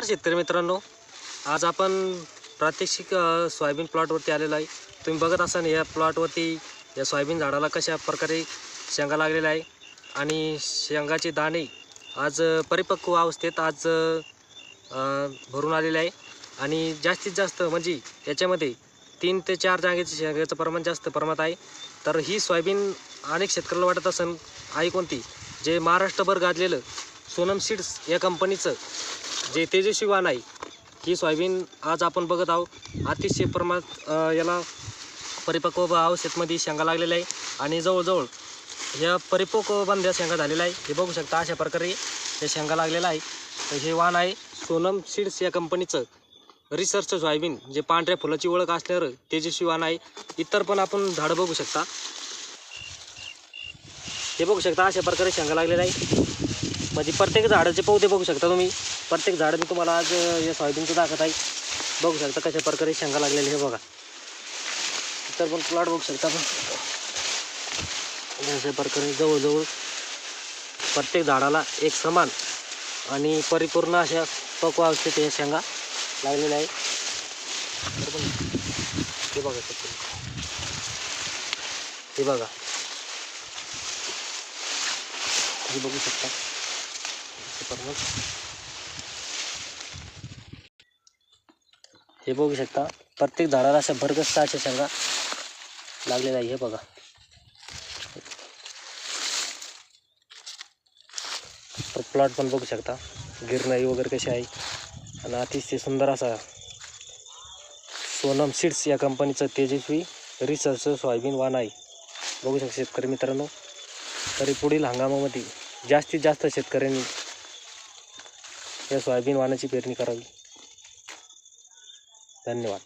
शेतकरी मित्रांनो, आज आपण प्रात्यक्षिक सोयाबीन प्लॉटवरती आलेलो आहे। तुम्ही बघत असाल या प्लॉटवरती या सोयाबीन झाडाला कशा प्रकारे शेंगा लागलेल्या आहे आणि शेंगाचे दाणे आज परिपक्व अवस्थेत आज भरून आलेले आहे आणि जास्तीत जास्त म्हणजे याच्यामध्ये 3 ते 4 जागेचे शेंगाचं प्रमाण जास्त प्रमाणात आहे। तर ही सोयाबीन अनेक शेतकऱ्याला वाटत असेल आहे कोणती, जे महाराष्ट्रभर गाजलेलं सोनम सीड्स या कंपनीचं जे तेजस्वी वाण आहे, ही सोयाबीन आज आपण बघत आहोत। अतिशय प्रमाणात याला परिपक्व अवस्थेमध्ये शेंगा लागलेल्या आहे आणि जवळजवळ या परिपक्व बंध्या शेंगा झालेल्या आहे। हे बघू शकता, अशा प्रकारे हे शेंगा लागलेला आहे। तर हे वाण आहे सोनम सीड्स या कंपनीचं रिसर्च सोयाबीन, जे पांढऱ्या फुलाची ओळख असल्यावर तेजस्वी वाण आहे। इतर पण आपण झाडं बघू शकता, हे बघू शकता अशा प्रकारे शेंगा लागलेला आहे। म्हणजे प्रत्येक झाडाचे पौधे बघू शकता तुम्ही, प्रत्येक झाड मी तुम्हाला आज या सोयाबीनचं दाखवत आहे। बघू शकता कशा प्रकारे शेंगा लागलेले हे बघा। इतर पण प्लॉट बघू शकता आपण, अशा प्रकारे जवळजवळ प्रत्येक झाडाला एक समान आणि परिपूर्ण अशा पक्व अवस्थेत या शेंगा लागलेल्या आहे। हे बघा, हे बघा, हे बघू शकता हे बघू शकता प्रत्येक झाडाला अशा भरगच्च अशा शेंगा लागलेल्या आहे। हे बघा, प्लॉट पण बघू शकता, गिरणाई वगैरे कशी आहे आणि अतिशय सुंदर असा सोनम सीड्स या कंपनीचं तेजस्वी रिसर्च सोयाबीन वाण आहे। बघू शकता शेतकरी मित्रांनो, तरी पुढील हंगामामध्ये जास्तीत जास्त शेतकऱ्यांनी या सोयाबीन वाणाची पेरणी करावी। धन्यवाद।